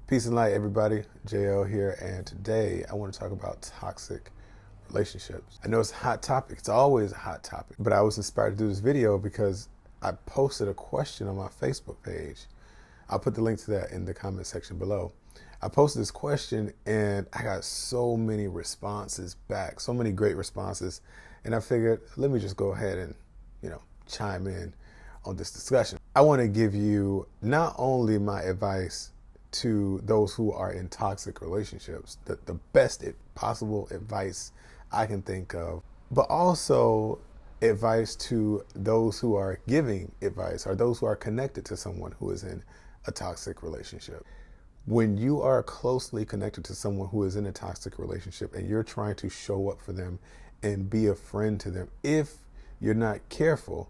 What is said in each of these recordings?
Peace and light, everybody. JL here, and today I want to talk about toxic relationships. I know it's a hot topic. It's always a hot topic, but I was inspired to do this video because I posted a question on my Facebook page. I'll put the link to that in the comment section below. I posted this question and I got so many responses back, so many great responses, and I figured, let me just go ahead and, chime in on this discussion. I want to give you not only my advice to those who are in toxic relationships, the best possible advice I can think of, but also advice to those who are giving advice or those who are connected to someone who is in a toxic relationship. When you are closely connected to someone who is in a toxic relationship and you're trying to show up for them and be a friend to them, if you're not careful,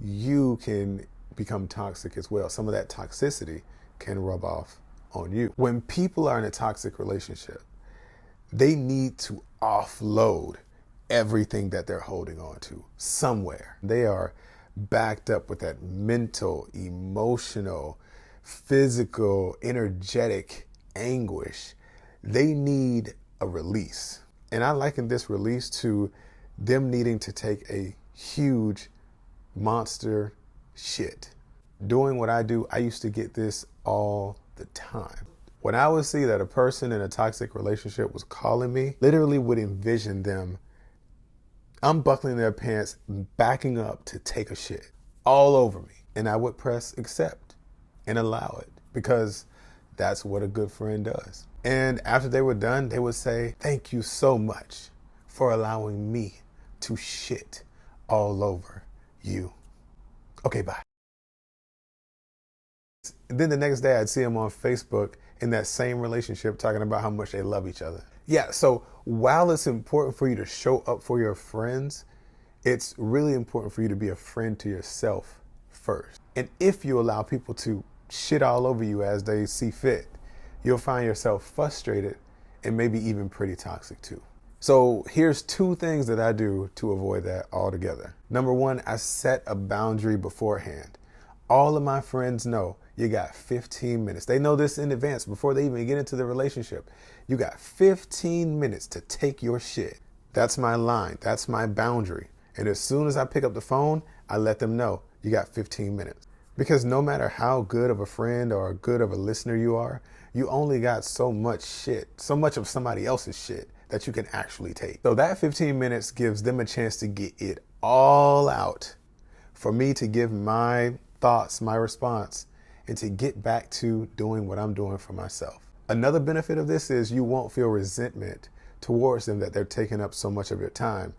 you can become toxic as well. Some of that toxicity can rub off on you. When people are in a toxic relationship, they need to offload everything that they're holding on to somewhere. They are backed up with that mental, emotional, physical, energetic anguish. They need a release. And I liken this release to them needing to take a huge monster shit. Doing what I do, I used to get this all the time. When I would see that a person in a toxic relationship was calling me, literally would envision them unbuckling their pants, backing up to take a shit all over me. And I would press accept and allow it because that's what a good friend does. And after they were done, they would say, "Thank you so much for allowing me to shit all over you. Okay, bye." And then the next day I'd see them on Facebook in that same relationship talking about how much they love each other. Yeah, so while it's important for you to show up for your friends, it's really important for you to be a friend to yourself first. And if you allow people to shit all over you as they see fit, you'll find yourself frustrated and maybe even pretty toxic too. So here's two things that I do to avoid that altogether. Number one, I set a boundary beforehand. All of my friends know you got 15 minutes. They know this in advance before they even get into the relationship. You got 15 minutes to take your shit. That's my line. That's my boundary. And as soon as I pick up the phone, I let them know you got 15 minutes. Because no matter how good of a friend or good of a listener you are, you only got so much shit, so much of somebody else's shit that you can actually take. So that 15 minutes gives them a chance to get it all out, for me to give my thoughts, my response, and to get back to doing what I'm doing for myself. Another benefit of this is you won't feel resentment towards them that they're taking up so much of your time.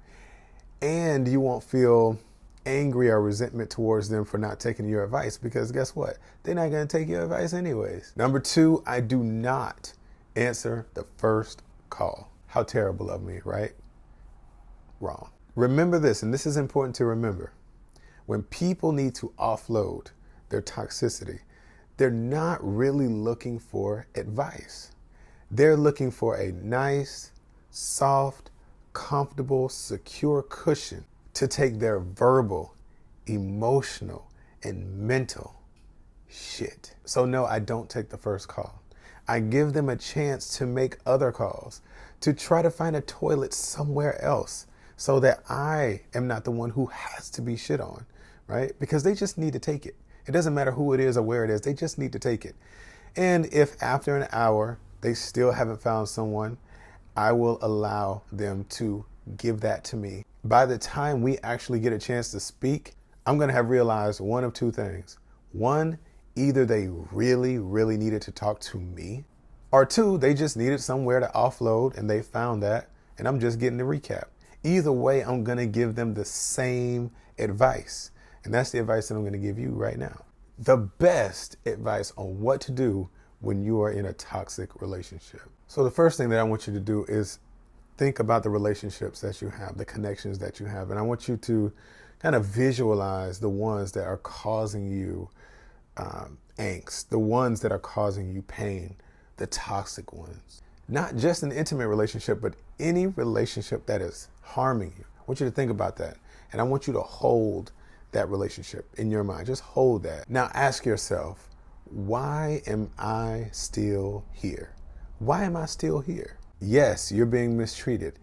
And you won't feel angry or resentment towards them for not taking your advice, because guess what? They're not going to take your advice anyways. Number two, I do not answer the first call. How terrible of me, right? Wrong. Remember this, and this is important to remember. When people need to offload their toxicity, they're not really looking for advice. They're looking for a nice, soft, comfortable, secure cushion to take their verbal, emotional, and mental shit. So no, I don't take the first call. I give them a chance to make other calls, to try to find a toilet somewhere else so that I am not the one who has to be shit on, right? Because they just need to take it. It doesn't matter who it is or where it is. They just need to take it. And if after an hour they still haven't found someone, I will allow them to give that to me. By the time we actually get a chance to speak, I'm going to have realized one of two things. One, either they really, really needed to talk to me, or two, they just needed somewhere to offload and they found that, and I'm just getting the recap. Either way, I'm going to give them the same advice. And that's the advice that I'm going to give you right now. The best advice on what to do when you are in a toxic relationship. So the first thing that I want you to do is think about the relationships that you have, the connections that you have. And I want you to kind of visualize the ones that are causing you angst, the ones that are causing you pain, the toxic ones. Not just an intimate relationship, but any relationship that is harming you. I want you to think about that. And I want you to hold that relationship in your mind. Just hold that. Now ask yourself, why am I still here? Why am I still here? Yes, you're being mistreated.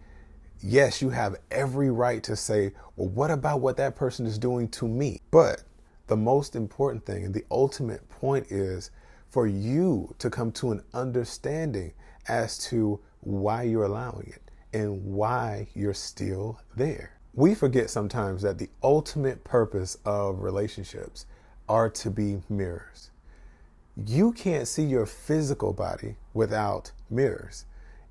Yes, you have every right to say, well, what about what that person is doing to me? But the most important thing and the ultimate point is for you to come to an understanding as to why you're allowing it and why you're still there. We forget sometimes that the ultimate purpose of relationships are to be mirrors. You can't see your physical body without mirrors.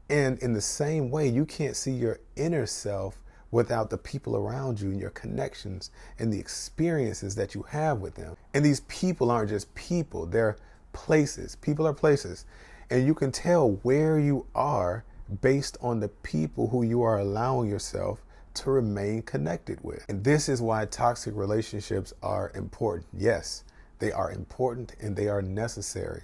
And in the same way, you can't see your inner self without the people around you and your connections and the experiences that you have with them. And these people aren't just people, they're places. People are places. And you can tell where you are based on the people who you are allowing yourself to remain connected with. And this is why toxic relationships are important. Yes, they are important and they are necessary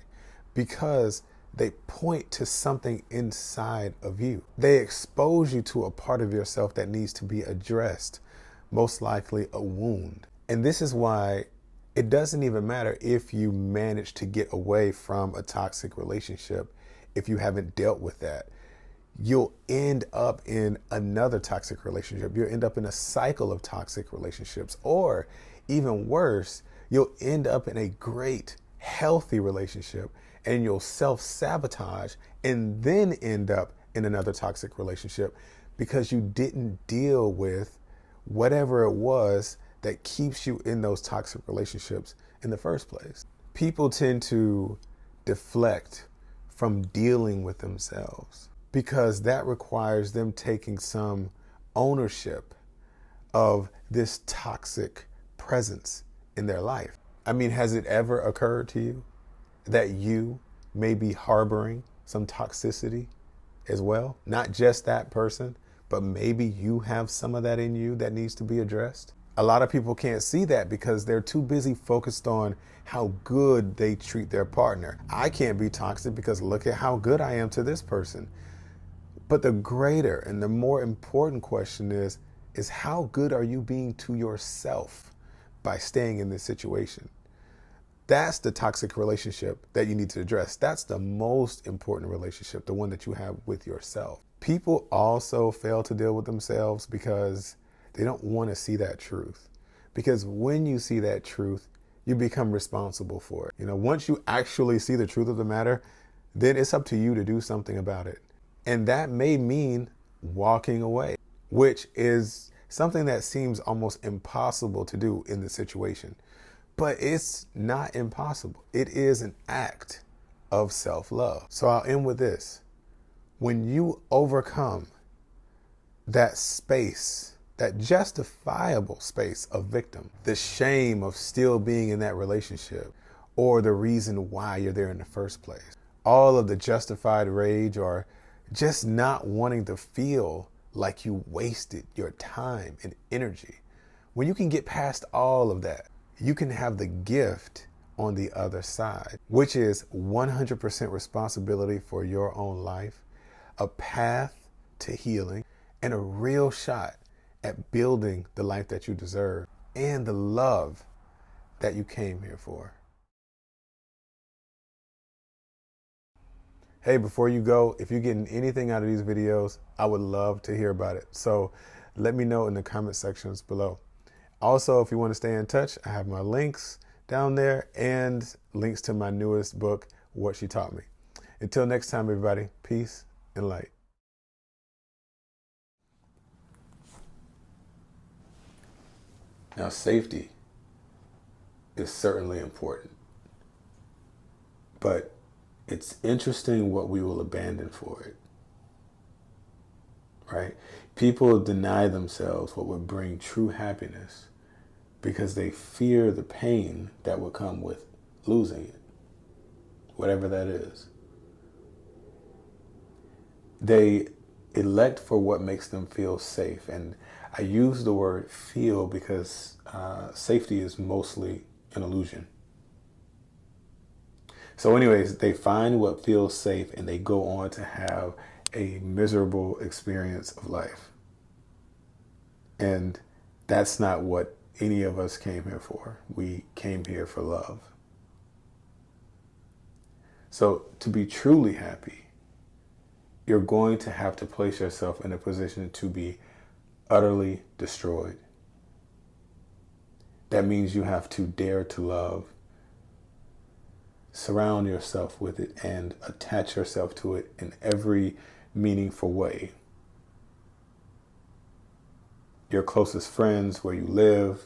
because they point to something inside of you. They expose you to a part of yourself that needs to be addressed, most likely a wound. And this is why it doesn't even matter if you manage to get away from a toxic relationship if you haven't dealt with that. You'll end up in another toxic relationship. You'll end up in a cycle of toxic relationships. Or even worse, you'll end up in a great, healthy relationship and you'll self-sabotage and then end up in another toxic relationship because you didn't deal with whatever it was that keeps you in those toxic relationships in the first place. People tend to deflect from dealing with themselves because that requires them taking some ownership of this toxic presence in their life. I mean, has it ever occurred to you that you may be harboring some toxicity as well? Not just that person, but maybe you have some of that in you that needs to be addressed. A lot of people can't see that because they're too busy focused on how good they treat their partner. I can't be toxic because look at how good I am to this person. But the greater and the more important question is how good are you being to yourself by staying in this situation? That's the toxic relationship that you need to address. That's the most important relationship, the one that you have with yourself. People also fail to deal with themselves because they don't want to see that truth. Because when you see that truth, you become responsible for it. You know, once you actually see the truth of the matter, then it's up to you to do something about it. And that may mean walking away, which is something that seems almost impossible to do in the situation. But it's not impossible. It is an act of self-love. So I'll end with this. When you overcome that space, that justifiable space of victim, the shame of still being in that relationship, or the reason why you're there in the first place, all of the justified rage or just not wanting to feel like you wasted your time and energy. When you can get past all of that, you can have the gift on the other side, which is 100% responsibility for your own life, a path to healing, and a real shot at building the life that you deserve and the love that you came here for. Hey, before you go, if you're getting anything out of these videos, I would love to hear about it. So let me know in the comment sections below. Also, if you want to stay in touch, I have my links down there and links to my newest book, What She Taught Me. Until next time, everybody, peace and light. Now, safety is certainly important, but it's interesting what we will abandon for it, right? People deny themselves what would bring true happiness because they fear the pain that would come with losing it, whatever that is. They elect for what makes them feel safe. And I use the word feel because safety is mostly an illusion. So anyways, they find what feels safe and they go on to have a miserable experience of life. And that's not what any of us came here for. We came here for love. So to be truly happy, you're going to have to place yourself in a position to be utterly destroyed. That means you have to dare to love, surround yourself with it, and attach yourself to it in every meaningful way. Your closest friends, where you live,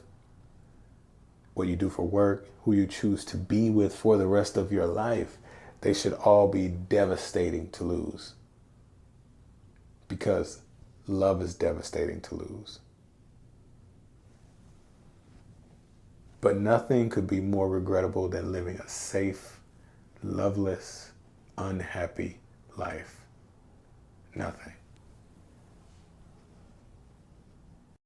what you do for work, who you choose to be with for the rest of your life, they should all be devastating to lose. Because love is devastating to lose. But nothing could be more regrettable than living a safe, loveless, unhappy life. Nothing.